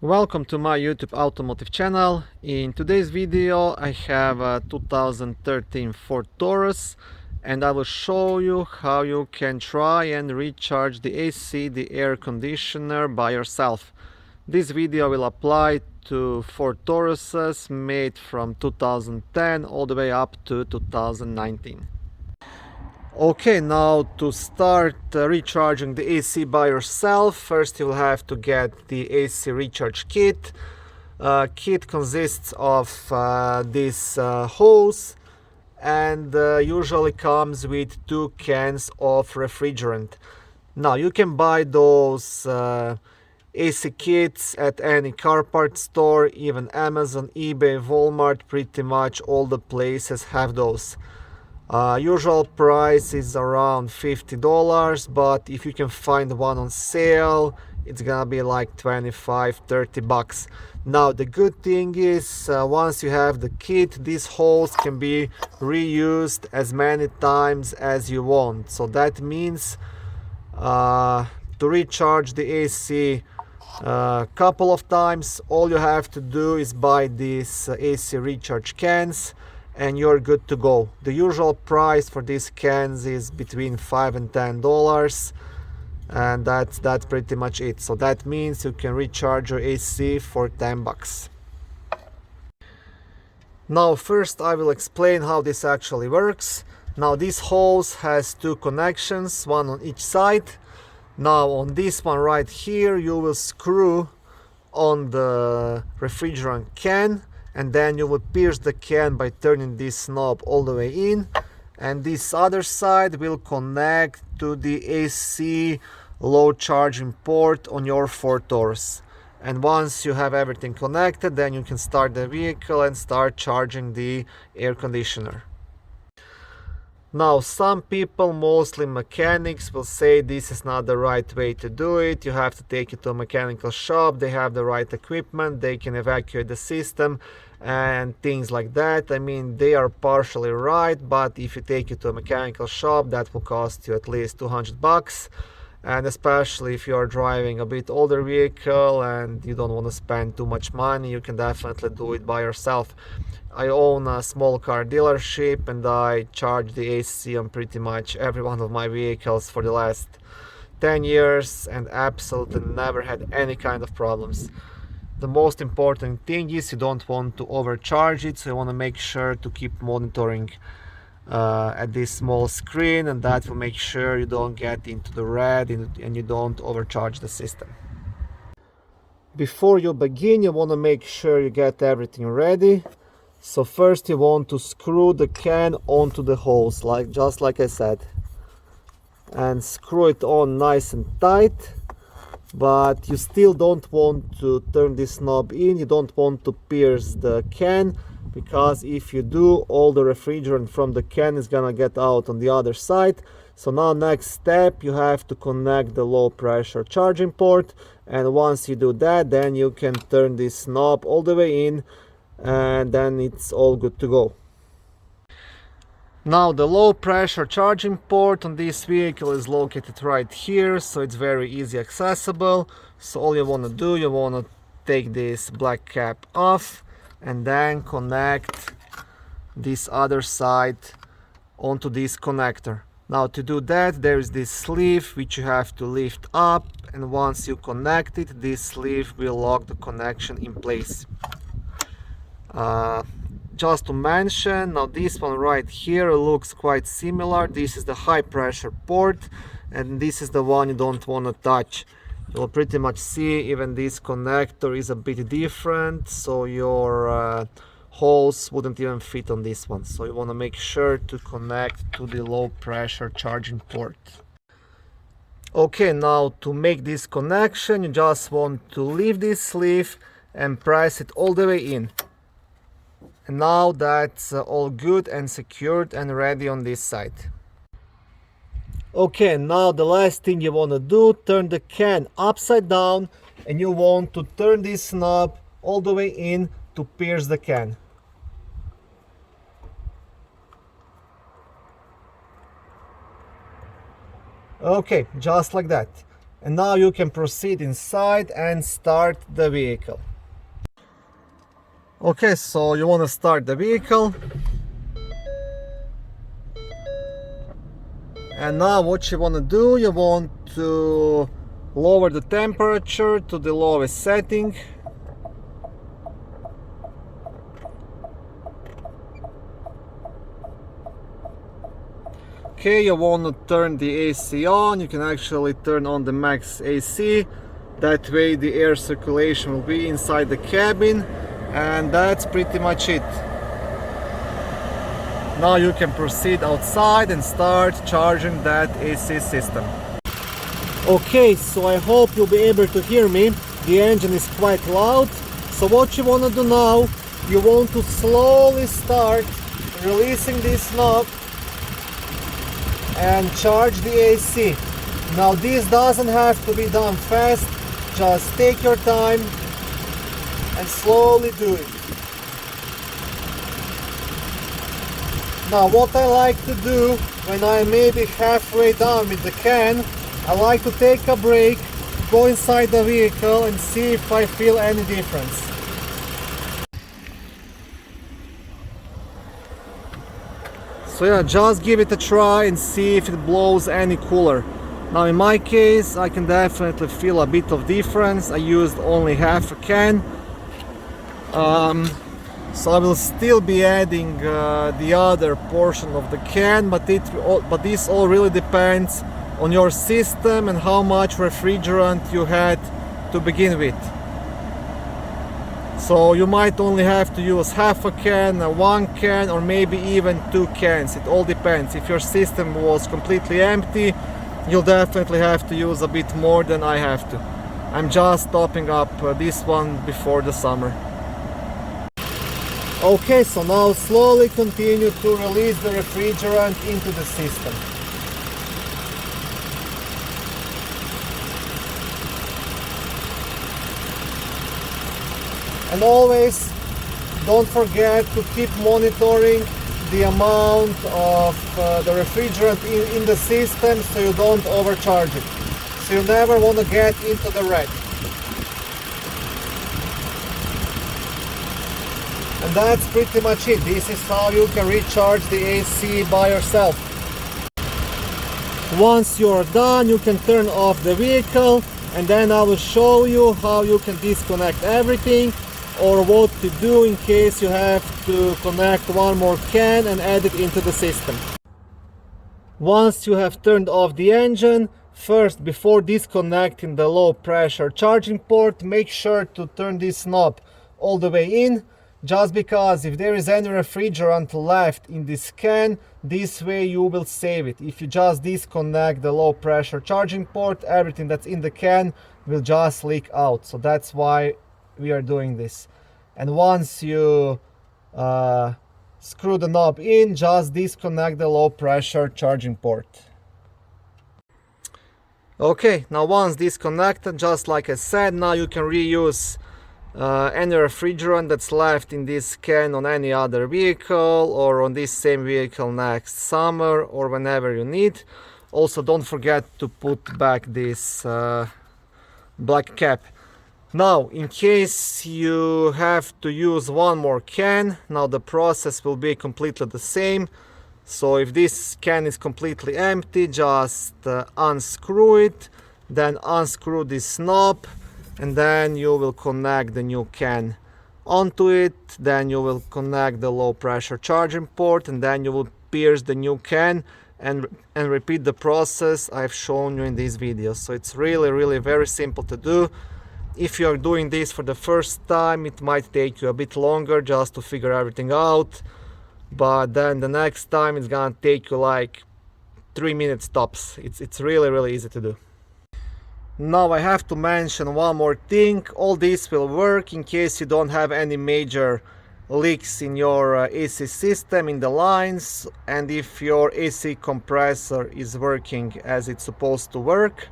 Welcome to my YouTube automotive channel. In today's video I have a 2013 Ford Taurus and I will show you how you can try and recharge the AC, the air conditioner by yourself. This video will apply to Ford Tauruses made from 2010 all the way up to 2019. Okay, now to start recharging the AC by yourself, first you will have to get the AC recharge kit. Kit consists of this hose and usually comes with 2 cans of refrigerant. Now you can buy those AC kits at any car parts store, even Amazon, eBay, Walmart, pretty much all the places have those. Usual price is around $50, but if you can find one on sale, it's gonna be like 25-30 bucks. Now the good thing is once you have the kit, this hose can be reused as many times as you want. So that means to recharge the AC a couple of times, all you have to do is buy these AC recharge cans and you're good to go. The usual price for these cans is between $5 and $10, and that's pretty much it. So that means you can recharge your AC for 10 bucks. Now first I will explain how this actually works. Now this hose has 2 connections, one on each side. Now on this one right here you will screw on the refrigerant can, and then you will pierce the can by turning this knob all the way in, and this other side will connect to the AC low charging port on your Ford Taurus. And once you have everything connected, then you can start the vehicle and start charging the air conditioner. Now some people, mostly mechanics, will say this is not the right way to do it. You have to take it to a mechanical shop, they have the right equipment, they can evacuate the system and things like that. I mean, they are partially right, but if you take it to a mechanical shop, that will cost you at least 200 bucks. And especially if you are driving a bit older vehicle and you don't want to spend too much money, you can definitely do it by yourself. I own a small car dealership and I charge the AC on pretty much every one of my vehicles for the last 10 years and absolutely never had any kind of problems. The most important thing is you don't want to overcharge it, so you want to make sure to keep monitoring at this small screen, and that will make sure you don't get into the red and you don't overcharge the system. Before you begin, you want to make sure you get everything ready. So first you want to screw the can onto the hose, just like I said, and screw it on nice and tight. But you still don't want to turn this knob in, you don't want to pierce the can, because if you do, all the refrigerant from the can is gonna get out on the other side. So now next step, you have to connect the low pressure charging port, and once you do that, then you can turn this knob all the way in and then it's all good to go. Now the low pressure charging port on this vehicle is located right here, so it's very easy accessible. So all you want to do, you want to take this black cap off and then connect this other side onto this connector. Now to do that, there is this sleeve which you have to lift up, and once you connect it, this sleeve will lock the connection in place. Just to mention, now this one right here looks quite similar. This is the high pressure port and this is the one you don't want to touch. You'll pretty much see even this connector is a bit different, so your hose wouldn't even fit on this one. So you want to make sure to connect to the low pressure charging port. Okay, now to make this connection, you just want to leave this sleeve and press it all the way in. And now that's all good and secured and ready on this side. Okay, now the last thing you want to do, turn the can upside down, and you want to turn this knob all the way in to pierce the can. Okay, just like that. And now you can proceed inside and start the vehicle. Okay, so you want to start the vehicle. And now what you want to do, you want to lower the temperature to the lowest setting. Okay, you want to turn the AC on. You can actually turn on the max AC. That way the air circulation will be inside the cabin. And that's pretty much it. Now you can proceed outside and start charging that AC system. Okay, so I hope you'll be able to hear me. The engine is quite loud. So what you want to do now, you want to slowly start releasing this knob and charge the AC. Now this doesn't have to be done fast, just take your time and slowly do it. Now what I like to do when I may be halfway done with the can, I like to take a break, go inside the vehicle and see if I feel any difference. So yeah, just give it a try and see if it blows any cooler. Now in my case, I can definitely feel a bit of difference. I used only half a can. So I will still be adding the other portion of the can, but this all really depends on your system and how much refrigerant you had to begin with. So you might only have to use half a can, one can, or maybe even 2 cans. It all depends. If your system was completely empty, you'll definitely have to use a bit more than I have to. I'm just topping up this one before the summer. Okay, so now slowly continue to release the refrigerant into the system. And always don't forget to keep monitoring the amount of the refrigerant in the system so you don't overcharge it. So you never want to get into the red. And that's pretty much it. This is how you can recharge the AC by yourself. Once you're done, you can turn off the vehicle, and then I will show you how you can disconnect everything, or what to do in case you have to connect one more can and add it into the system. Once you have turned off the engine, first, before disconnecting the low pressure charging port, make sure to turn this knob all the way in, just because if there is any refrigerant left in this can, this way you will save it. If you just disconnect the low pressure charging port, everything that's in the can will just leak out. So that's why we are doing this. And once you screw the knob in, just disconnect the low pressure charging port. Okay, now once disconnected, just like I said, now you can reuse any refrigerant that's left in this can on any other vehicle, or on this same vehicle next summer, or whenever you need. Also, don't forget to put back this black cap. Now, in case you have to use one more can, now the process will be completely the same. So if this can is completely empty, just unscrew it, then unscrew this knob, and then you will connect the new can onto it. Then you will connect the low pressure charging port, and then you will pierce the new can and repeat the process I've shown you in this video. So it's really very simple to do. If you are doing this for the first time, it might take you a bit longer just to figure everything out, but then the next time it's gonna take you like 3 minutes tops. It's really easy to do. Now I have to mention one more thing. All this will work in case you don't have any major leaks in your AC system, in the lines, and if your AC compressor is working as it's supposed to work.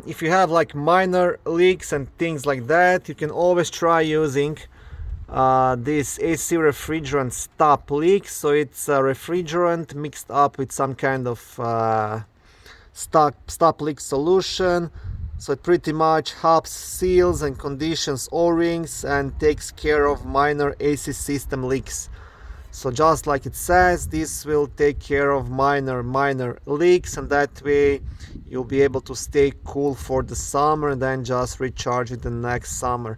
If you have like minor leaks and things like that, you can always try using this AC refrigerant stop leak. So it's refrigerant mixed up with some kind of stop leak solution. So it pretty much helps seals and conditions O-rings and takes care of minor AC system leaks. So just like it says, this will take care of minor leaks, and that way you'll be able to stay cool for the summer and then just recharge it the next summer.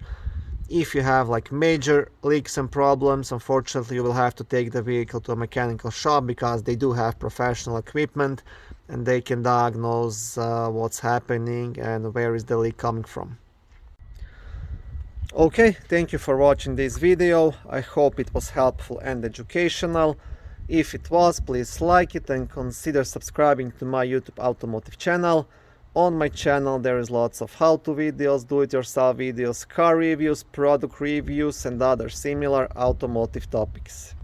If you have like major leaks and problems, unfortunately you will have to take the vehicle to a mechanical shop, because they do have professional equipment and they can diagnose what's happening and where is the leak coming from. Okay, thank you for watching this video. I hope it was helpful and educational. If it was, please like it and consider subscribing to my YouTube automotive channel. On my channel there is lots of how-to videos, do-it-yourself videos, car reviews, product reviews and other similar automotive topics.